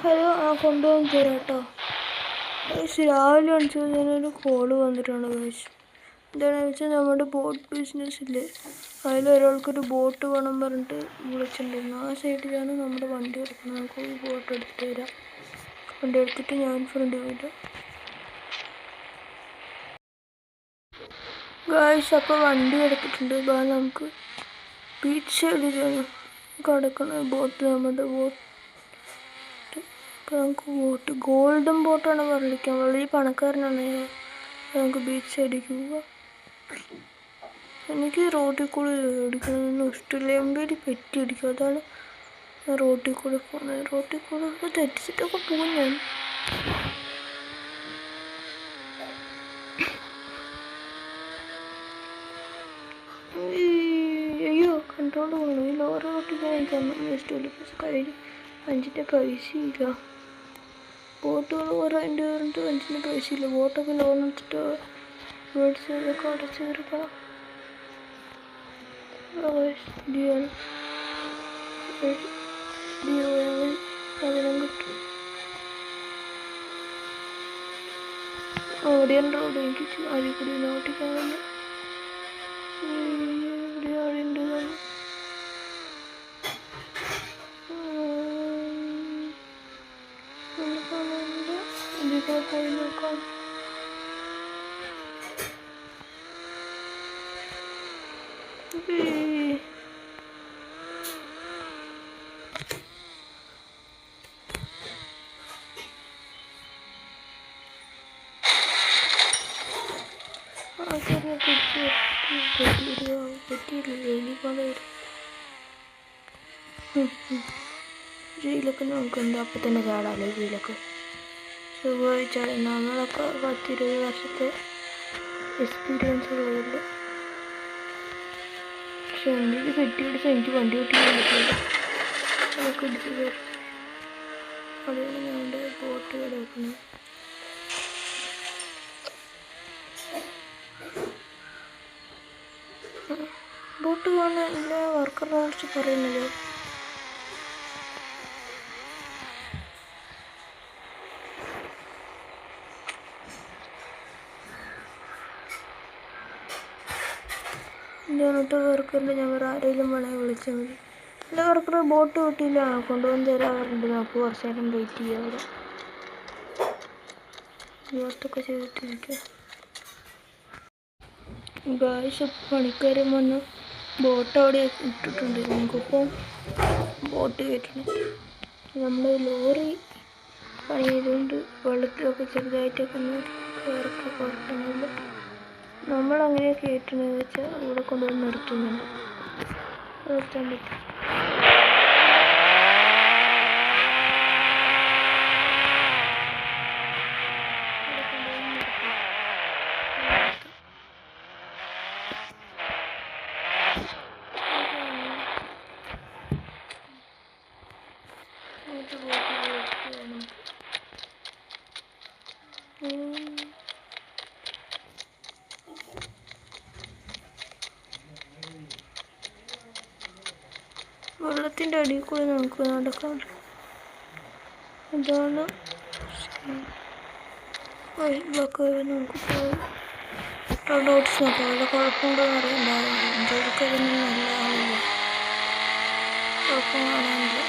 Hello, കൊണ്ടുപോകാൻ തരാം കേട്ടോ. രാവിലെ കാണിച്ചാൽ ഞാനൊരു കോള് വന്നിട്ടുണ്ട് ഗൈസ്. എന്താണെന്ന് വെച്ചാൽ നമ്മുടെ ബോട്ട് ബിസിനസ്സില്ലേ, അതിലൊരാൾക്കൊരു ബോട്ട് വേണം പറഞ്ഞിട്ട് വിളിച്ചിട്ടുണ്ടായിരുന്നു. ആ സൈഡിലാണ് നമ്മുടെ വണ്ടി എടുക്കുന്നത്. നമുക്ക് ഈ ബോട്ട് എടുത്തിട്ട് വരാം. വണ്ടി എടുത്തിട്ട് ഞാൻ ഫ്രണ്ട് വരാം ഗൈസ്. അപ്പോൾ വണ്ടി എടുത്തിട്ടുണ്ട്. നമുക്ക് ബീച്ച് സൈഡിലാണ് കിടക്കുന്ന ബോട്ട്, നമ്മുടെ ബോട്ട്. അപ്പോൾ നമുക്ക് ബോട്ട് ഗോൾഡൻ ബോട്ടാണ് പറഞ്ഞിരിക്കാൻ, വളരെ പണക്കാരനാണ്. നമുക്ക് ബീച്ച് സൈഡിലേക്ക് പോവാം. എനിക്ക് റോഡിൽ കൂടെ ഓടിക്കണമെന്ന് ഇഷ്ടമില്ല, എമ്പേടി പെറ്റി അടിക്കും. അതാണ് ഞാൻ റോഡിൽ കൂടെ പോകുന്നത്. റോഡിൽ കൂടെ തെറ്റിച്ചിട്ടൊക്കെ പോകും ഞാൻ. അയ്യോ, കൺട്രോൾ പോകണം. ഈ ലോറി ഓട്ടിക്കാൻ എനിക്ക് ഇഷ്ടമില്ല. കഴിഞ്ഞ് 5 പൈസയില്ല. ബോട്ടുകൾ കുറേ എൻ്റെ പറഞ്ഞിട്ട് 5 പൈസയില്ല. ബോട്ടൊക്കെ ലോൺ എടുത്തിട്ട് മേടിച്ചതൊക്കെ അടച്ചു തീർക്കണം. സാധനം കിട്ടും. ഓടിയൻ റോഡ് എനിക്ക് അരിക്കുടി ഓട്ടിക്കാറുണ്ട്. പോയി നോക്കാം. ജയിലൊക്കെ നോക്കുന്നുണ്ട്. അപ്പം തന്നെ ചാടാലോ ജയിലൊക്കെ. സുഖമായി ചാടാം. നമ്മളൊക്കെ 10-20 വർഷത്തെ എക്സ്പീരിയൻസ് ഉള്ളതല്ല. പക്ഷെ എനിക്ക് കെട്ടിയെടുത്ത് എനിക്ക് വണ്ടി ഓട്ടിക്കാൻ പറ്റില്ല. അതൊക്കെ ഇടിച്ച് കയറി. അതാണ് ഞങ്ങളുടെ ബോട്ട് കിടക്കുന്നത്. ബോട്ട് കാണാൻ എല്ലാ വർക്കറിനെ കുറിച്ച് പറയുന്നല്ലോ. എന്നിട്ട് വർക്കറിൻ്റെ ഞാൻ വേറെ ആരെങ്കിലും വേണമെങ്കിൽ വിളിച്ചാൽ മതി. എൻ്റെ വർക്കർ ബോട്ട് കിട്ടിയില്ല, കൊണ്ടുവന്ന് തരാറുണ്ട്. നമുക്ക് കുറച്ച് നേരം വെയിറ്റ് ചെയ്യാം. അവിടെ ബോട്ടൊക്കെ ചെയ്തിട്ടിരിക്കുക. ഗായ്സ്, പണിക്കാരൻ വന്ന് ബോട്ട് അവിടെ ഇട്ടിട്ടുണ്ട്. നമുക്കിപ്പോൾ ബോട്ട് കയറ്റണം. നമ്മൾ ലോറി പണി ചെയ്തുകൊണ്ട് വെള്ളത്തിലൊക്കെ ചെറുതായിട്ടൊക്കെ ഒന്ന് കയറൊക്കെ കുഴപ്പമൊന്നുമില്ല. നമ്മളങ്ങനെ കയറ്റണമെന്ന് വെച്ചാൽ ഇവിടെ കൊണ്ടുവന്ന് നിർത്തുന്നുണ്ട്. നിർത്താൻ പറ്റും. വെള്ളത്തിൻ്റെ അടിയിൽ കൂടി നമുക്ക് നടക്കാം. ഇതാണ് വൈബൊക്കെ. നമുക്ക് പോയി നോട്ടീസ് നോക്കാം. വല്ല കുഴപ്പമുണ്ടോയെന്ന് അറിയണ്ടാവില്ല. എന്തൊക്കെ നല്ല ആവില്ല, കുഴപ്പം കാണാനില്ല.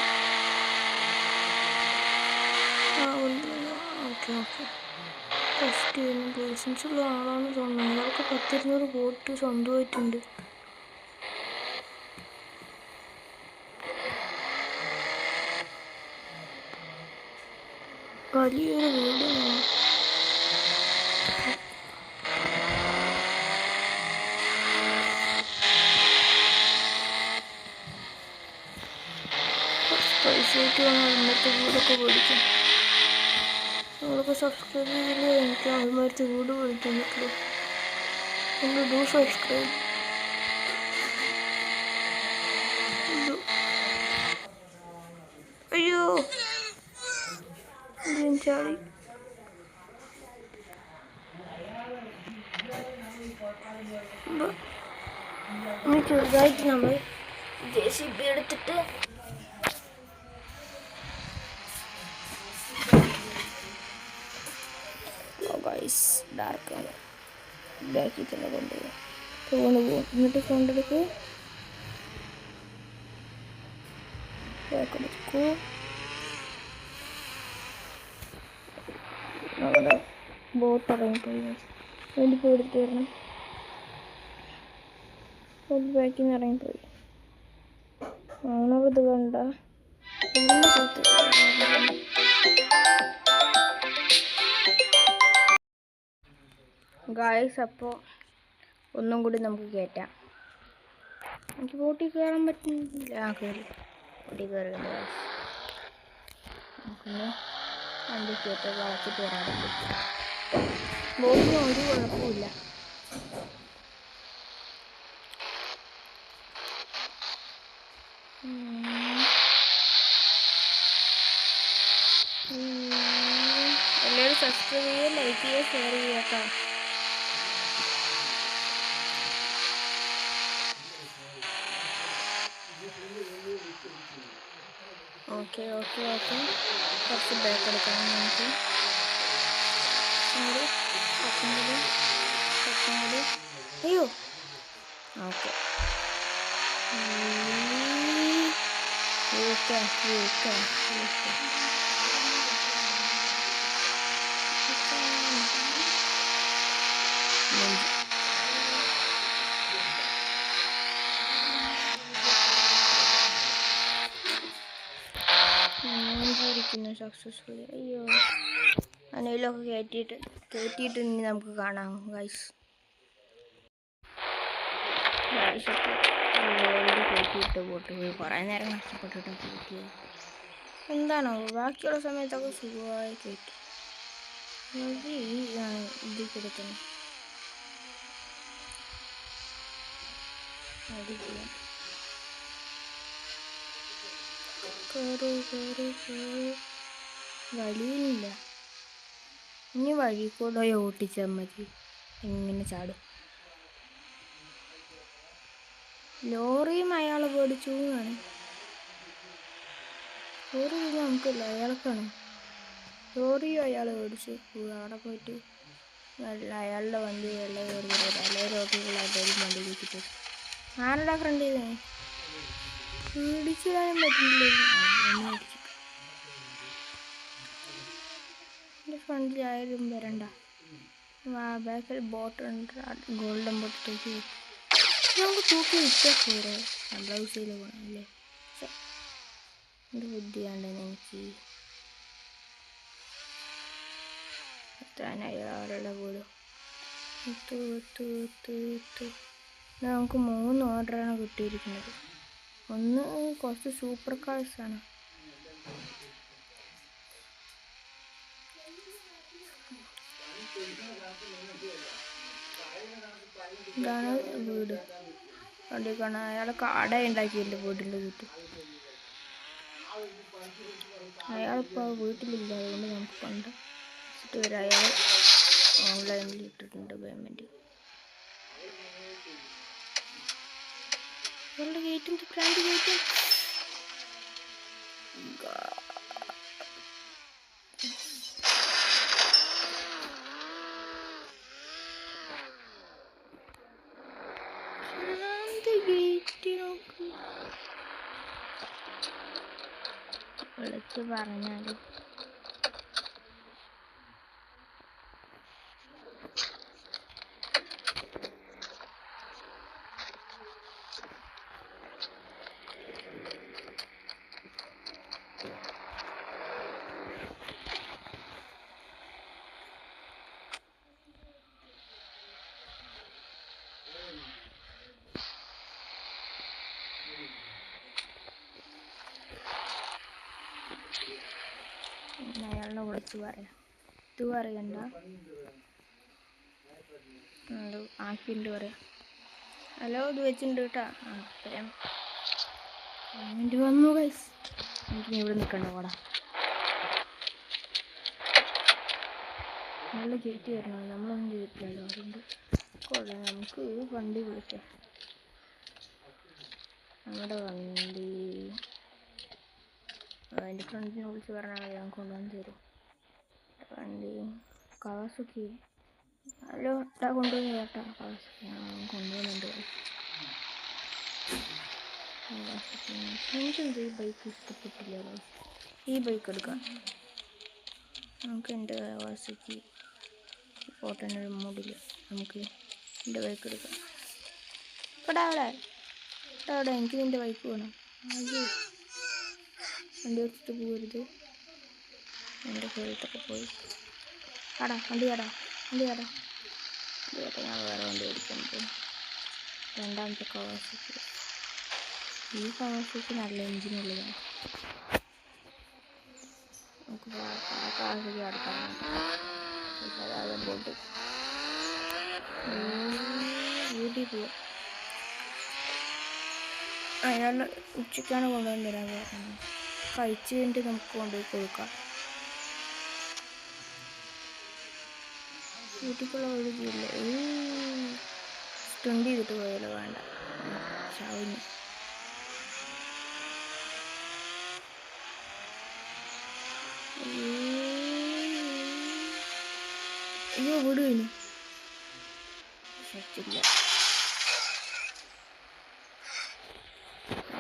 ഓക്കെ ടെസ്റ്റ് ചെയ്യുന്നു. ലൈസൻസുള്ള ആളാണ് തോന്നുന്നത്. അയാൾക്ക് 10-200 ബോട്ട് സ്വന്തമായിട്ടുണ്ട്. വലിയൊരു വീട്. പൈസ ആയിട്ട് വേണം ഇന്നത്തെ വീടൊക്കെ മേടിക്കാൻ. നിങ്ങളൊക്കെ സബ്സ്ക്രൈബ് ചെയ്തില്ല, എനിക്ക് അതുമാതിരത്തെ വീട് മേടിക്കാൻ പറ്റുള്ളൂ. നിങ്ങൾ ഡു സബ്സ്ക്രൈബ്. അയ്യോ, ചാടി. ഇനി ചെറുതായിട്ട് നമ്മൾ JCB എടുത്തിട്ട് ഗൈസ്. ഡാർക്കാണ്. ബാക്കിൽ തന്നെ കൊണ്ടുപോകും. ഫോണ് പോകും. എന്നിട്ട് ഫോണെടുക്കൂ. ബാക്കെടുക്കൂ. അവിടെ ബോട്ട് ഇറങ്ങിപ്പോയി. വേണ്ടി പോയി എടുത്ത് തരണം. ബോട്ട് ബാക്കിൽ നിന്ന് ഇറങ്ങിപ്പോയി. ആണത് കണ്ട ഗായ്സ്. അപ്പോൾ ഒന്നും കൂടി നമുക്ക് കയറ്റാം. എനിക്ക് ബോട്ടിൽ കയറാൻ പറ്റുന്നില്ല. കയറി ബോട്ടിൽ കയറുകയാണ് ഗായ്സ്. നമുക്കൊന്ന് വണ്ടി കയറ്റി വളച്ചിട്ട് വരാൻ പറ്റും. ബോട്ടിന് ഒരു കുഴപ്പമില്ല. എല്ലാവരും സബ്സ്ക്രൈബ് ചെയ്യുക, ലൈക്ക് ചെയ്യുക, ഷെയർ ചെയ്യുക കേട്ടോ. Okay okay okay. കുറച്ച് ബാക്ക് എടുക്കാം നമുക്ക്. കുറച്ചും കൂടി. അയ്യോ. ഓക്കെ. സക്സസ്ഫുള്ളി. അയ്യോ. അനയിലൊക്കെ കയറ്റിയിട്ട് ഇനി നമുക്ക് കാണാം ഗൈസ്. കയറ്റിയിട്ട് പോട്ട് പോയി കുറേ നേരം കഷ്ടപ്പെട്ടിട്ട് കയറ്റിയത്. എന്താണോ ബാക്കിയുള്ള സമയത്തൊക്കെ സുഖമായി കയറ്റി. ഇതിൽ കൂടെ തന്നെ വഴിയില്ല. ഇനി വഴി കൂടെ ഓട്ടിച്ചാൽ മതി. എങ്ങനെ ചാടും. ലോറിയും അയാൾ പേടിച്ചു ആണ്. ലോറി നമുക്കില്ല, അയാൾക്കാണ്. ലോറിയും അയാൾ പേടിച്ചു. അവിടെ പോയിട്ട് അയാളുടെ വണ്ടി വെള്ളം കയറി അല്ലെ റോട്ടിലുള്ള അതൊരു വണ്ടി വെച്ചിട്ട് ആരുടെ ഫ്രണ്ട് ചെയ്തേ പിടിച്ചിടാനും പറ്റില്ല. എൻ്റെ ഫ്രണ്ടിൽ ആരും വരണ്ട. ബാക്കിൽ ബോട്ടുണ്ട്. ഗോൾഡൻ ബോട്ടിലേക്ക് നമുക്ക് തൂക്കി വിറ്റാൽ പോരെ. ബ്ലൗസിൽ പോകണമല്ലേ. എൻ്റെ ബുദ്ധിയാണ്ടെന്ന് എനിക്ക് എത്താനായി ആളുടെ പോലും. നമുക്ക് 3 ഓർഡറാണ് കിട്ടിയിരിക്കുന്നത്. ഒന്ന് കുറച്ച് സൂപ്പർ കാഴ്സാണ്. ഇതാണ് വീട്. വണ്ടി കാണാൻ അയാൾ കട ഉണ്ടാക്കിയില്ല വീടിൻ്റെ ചുറ്റും. അയാളിപ്പോൾ വീട്ടിലില്ല. അതുകൊണ്ട് നമുക്ക് കണ്ട് വരെ അയാൾ ഓൺലൈനിൽ ഇട്ടിട്ടുണ്ട് പേയ്മെൻറ്റ്. അയാളുടെ ഗേറ്റിൻ്റെ ഫ്രണ്ട് ഗേറ്റ് വിളിച്ച് പറഞ്ഞാൽ അയാളിനെ വിളിച്ച് പറയാം. ഇത് പറയണ്ട, ആക്കിണ്ട് പറയാം. ഹലോ, ഇത് വെച്ചിട്ടുണ്ട് കേട്ടാ. പറയാം. പേയ്മെൻറ്റ് വന്നു ഗൈസ്. എനിക്ക് ഇവിടെ നിൽക്കണ്ട. പോടാ. നല്ല ഗേറ്റ് വരണം. നമ്മളൊന്നും ചെയ്തിട്ടില്ലല്ലോ. അതുകൊണ്ട് കൊള്ളാം. നമുക്ക് വണ്ടി വിളിക്കാം. നമ്മുടെ വണ്ടി എൻ്റെ ഫ്രണ്ടിനെ വിളിച്ച് പറഞ്ഞാൽ മതി. ഞാൻ കൊണ്ടുവന്ന് തരും. വണ്ടി കവാസുക്കി ഹലോ ഇതാ കൊണ്ടുപോയി കേട്ടാ കൊണ്ടുപോകുന്നുണ്ട്. എനിക്കെന്ത് ഈ ബൈക്ക് ഇഷ്ടപ്പെട്ടില്ല. ഈ ബൈക്ക് എടുക്കാം നമുക്ക്. എൻ്റെ കവാസക്കി ഫോട്ടോനൊരു മൂടില്ല. നമുക്ക് എൻ്റെ ബൈക്ക് എടുക്കാം. ഇവിടെ അവിടെ എനിക്ക് നിൻ്റെ ബൈക്ക് വേണം. അയ്യോ വണ്ടി എടുത്തിട്ട് പോകരുത്. എൻ്റെ ഹെൽത്തൊക്കെ പോയി. വണ്ടി കടാ ഞാൻ വേറെ വണ്ടി ഓടിക്കുന്നത്. രണ്ടാമത്തെ കവാസക്കി. ഈ കവാസക്കി നല്ല എഞ്ചിനുള്ളതാണ്. നമുക്ക് കവാസക്കി അടുത്താണ്. അതായത് ബോട്ട് വീട്ടിൽ പോവാം. അയാൾ ഉച്ചയ്ക്കാണ് കൊണ്ടുവന്ന് തരാൻ പറഞ്ഞത്. കഴിച്ച് കഴിഞ്ഞിട്ട് നമുക്ക് കൊണ്ടുപോയി കൊടുക്കാം. വീട്ടിലേക്കുള്ള ഒഴുകിയില്ല. സ്റ്റണ്ട് ചെയ്തിട്ട് പോയാലോ? വേണ്ട, ചാവിന്. അയ്യോ വിടുവിന് ശരിച്ചില്ല.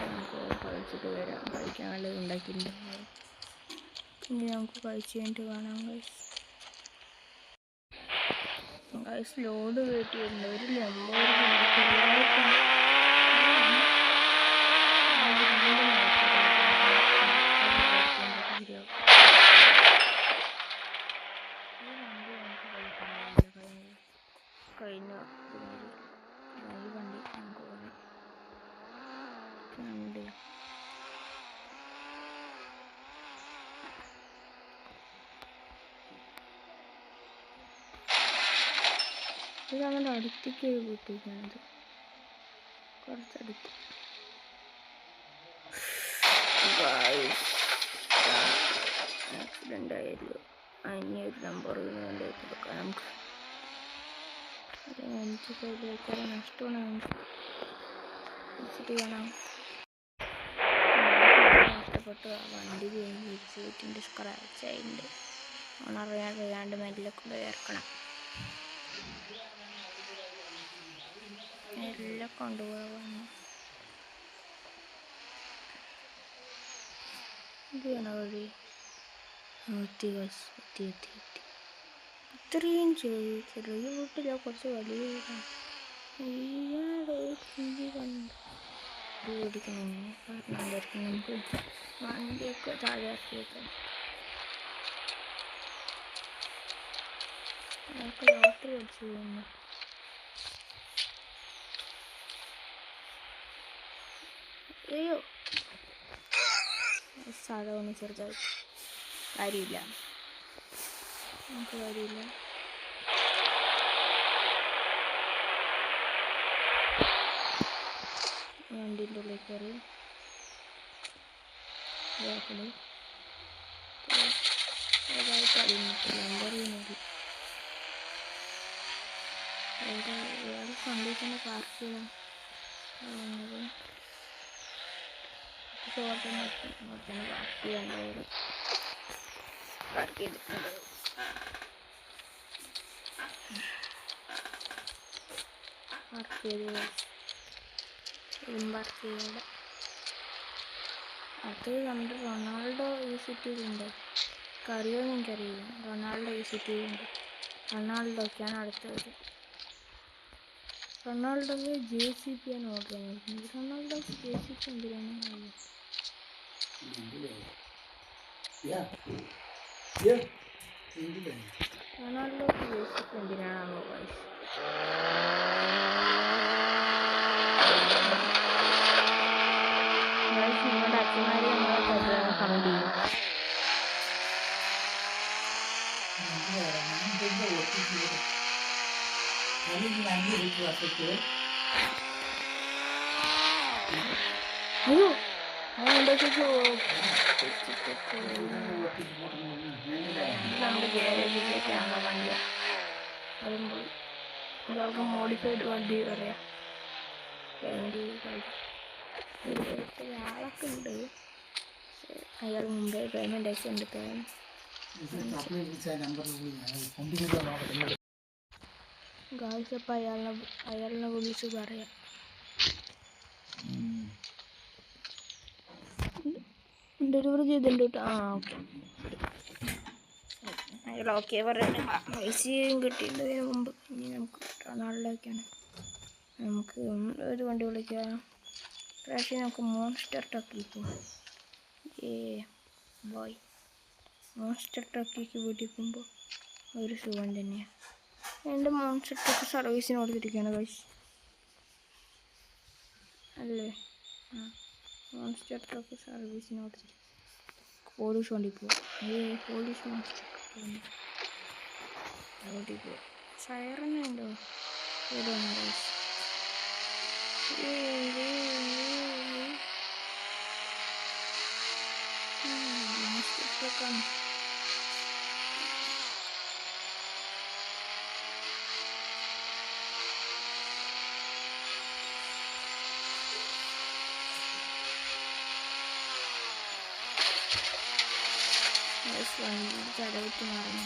നമുക്ക് കഴിച്ചിട്ട് വരാം. കഴിക്കാൻ നല്ലത് ഉണ്ടാക്കിയിട്ടുണ്ടാവും. ഇനി നമുക്ക് കഴിച്ച് കഴിഞ്ഞിട്ട് കാണാം. ഗൈസ് ലോഡ് കയറ്റിയിട്ടുണ്ട്. ഒരു കഴിഞ്ഞ ഈ വണ്ടി നമുക്ക് പോകണം. ഇത് നമ്മുടെ അടുത്തേക്ക് കൂട്ടിയിരിക്കുന്നത്. കുറച്ചടുത്ത് ആക്സിഡൻ്റ് ആയല്ലോ. ഒരു നമ്പർ കൊടുക്കാം നമുക്ക്. എനിക്ക് കയ്യിലേക്കാൾ നഷ്ടമാണ്. വെച്ചിട്ട് കാണാം. നഷ്ടപ്പെട്ടു. വണ്ടി സീറ്റിൻ്റെ സ്ക്രാച്ച് ആയിട്ടുണ്ട്. ഓണറിയാണ്ട് മെല്ലെ കൊണ്ട് ഇറക്കണം. എല്ലാം കൊണ്ടുപോകാൻ ഇത് വേണ വഴി. എത്തി. ഇത്രയും ചെറിയ വീട്ടില്ല, കുറച്ച് വലിയ വീടാണ്. ഓടിക്കണം. കാരണം എന്തായിരിക്കും നമുക്ക് വണ്ടിയൊക്കെ താഴെ ഇറക്കിയേക്കാം. നമുക്ക് ലോട്ടറി അടിച്ചു പോകുന്നു. അയ്യോ സാധാ ഒന്ന് ചെറുതായി. കാര്യമില്ല, നമുക്ക് കാര്യമില്ല. വണ്ടീൻ്റെ ഉള്ളിൽ കയറി ഏതായിട്ട് അറിയുന്നില്ല. എന്തറിയുന്നില്ല. ഏത് കണ്ടീഷനെ പാർക്ക് ചെയ്യാം. വന്നത് ചോട്ടനെ പാർക്ക് ചെയ്യേണ്ടത്. പാർക്ക് ചെയ്തിട്ടുണ്ട്. പാർക്ക് ചെയ്ത് പാർക്ക് ചെയ്യേണ്ട. അത് നമ്മുടെ റൊണാൾഡോ ഈ സിറ്റിയിലുണ്ട്. അറിയുമെന്ന് എനിക്കറിയില്ല. റൊണാൾഡോ ഈ സിറ്റിയിലുണ്ട്. റൊണാൾഡോക്കാണ് അടുത്തത്. റൊണാൾഡോക്ക് JCB ആണ് ഓർഡർ ചെയ്യുന്നത്. റൊണാൾഡോക്ക് JCB എന്തിനാണ് റൊണാൾഡോക്ക് JCB എന്തിനാണോ നിങ്ങളുടെ അച്ഛന്മാരെ നമ്മളെ കമന്റ് ചെയ്യും. അയ്യോ നമ്മുടെ ഗ്യാരേജിലേക്കാണ് വണ്ടി. വരുമ്പോൾ ഇതൊക്കെ മോഡിഫൈഡ് വണ്ടി പറയാം. ആളൊക്കെ ഉണ്ട്. അയാൾ മുമ്പേ പേയ്മെൻ്റ് അയച്ചു. ഗായ്സ് അപ്പം അയാളിനെ വിളിച്ച് പറയാം. ഡെലിവറി ചെയ്തിട്ടുണ്ട് കേട്ടോ. ഓക്കെ അയാൾ ഓക്കെ പറയണേ. പൈസയും കിട്ടിയിട്ടതിന് മുമ്പ്. ഇനി നമുക്ക് റൊണാൾഡോക്കാണ്. നമുക്ക് ഒരു വണ്ടി വിളിക്കാം. പ്രാവശ്യം നമുക്ക് മോൺസ്റ്റർ ട്രക്കിലേക്ക് പോകാം. ബോയ് മോൺസ്റ്റർ ട്രക്കിലേക്ക് വീട്ടിൽ പോകുമ്പോൾ ഒരു സുഖം തന്നെയാണ്. എൻ്റെ മോൺസ്റ്റർ ട്രക്ക് സർവീസിന് കൊടുത്തിരിക്കുകയാണ് ഗൈസ്. അല്ലേ മോൺസ്റ്റർ ട്രക്ക് സർവീസിന് കൊടുത്തിരിക്കും. പോലീസ് വണ്ടി പോവാം. പോലീസ് മോൺസ്റ്റർ വണ്ടി പോവാം. സൈറനുണ്ടോ? ഇതാണ് ഗൈസ്. മോൺസ്റ്റർ ട്രക്കാണ്. വണ്ടി തലവിട്ട് മാറുന്നു.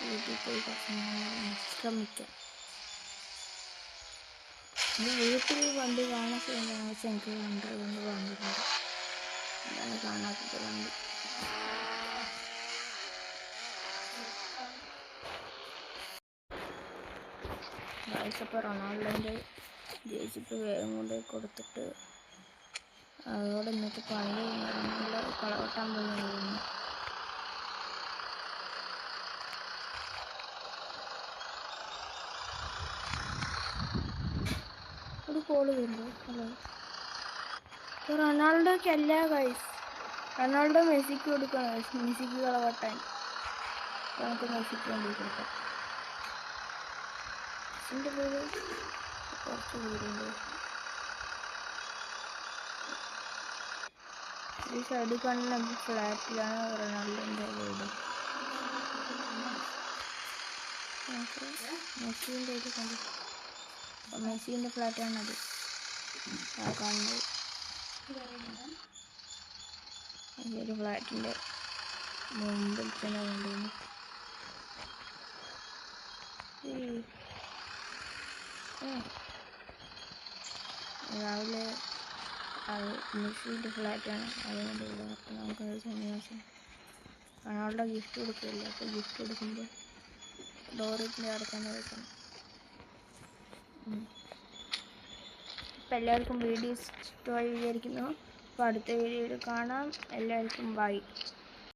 വീട്ടിൽ പോയി ശ്രമിക്കാം. വീട്ടിൽ വണ്ടി കാണാത്ത എന്താണെന്ന് വെച്ചാൽ എനിക്ക് കൊണ്ട് വന്നിട്ടുണ്ട്. എന്താണ് കാണാത്തത് വണ്ടി? ഇപ്പോൾ റൊണാൾഡോൻ്റെ ജേഴ്സിപ്പ് വേഗം കൊണ്ട് കൊടുത്തിട്ട് അതോടെ ഇന്നത്തെ പണി റൊണാൾഡോ കളവട്ടാൻ പോകുന്നു. ഒരു കോള് വരുന്നു. ഹലോ, റൊണാൾഡോക്കല്ല ഗൈസ്, റൊണാൾഡോ മെസ്സിക്ക് കൊടുക്കണം. മെസ്സിക്ക് കളവട്ടാൻ നമുക്ക് മെസ്സിക്ക് വേണ്ടി കൊടുക്കാം. മെസ്സിൻ്റെ പേര് കുറച്ച് ദൂരമുണ്ട്. ഈ സൈഡിൽ കാണുന്ന ഫ്ലാറ്റിലാണ് റൊണാൾഡോൻ്റെ വീട്. മെസ്സിൻ്റെ ഇത് കണ്ടു. മെസ്സിൻ്റെ ഫ്ലാറ്റാണത് ആ കാണുന്നത്. ഒരു ഫ്ലാറ്റിൻ്റെ മുമ്പിൽ തന്നെ കൊണ്ടുവന്നു. രാവിലെ അത് മെസ്സിൻ്റെ ഫ്ലാറ്റാണ്, അതുകൊണ്ടുള്ള അപ്പം നമുക്കത് സന്യാസം. റൊണാൾഡോ ഗിഫ്റ്റ് കൊടുക്കില്ല. അപ്പോൾ ഗിഫ്റ്റ് കൊടുക്കുമ്പോൾ ഡോറിൻ്റെ അടക്കാൻ വെക്കണം. അപ്പം എല്ലാവർക്കും വീഡിയോ ഇഷ്ടമായി വിചാരിക്കുന്നു. അപ്പോൾ അടുത്ത വീഡിയോയിൽ കാണാം. എല്ലാവർക്കും ബൈ.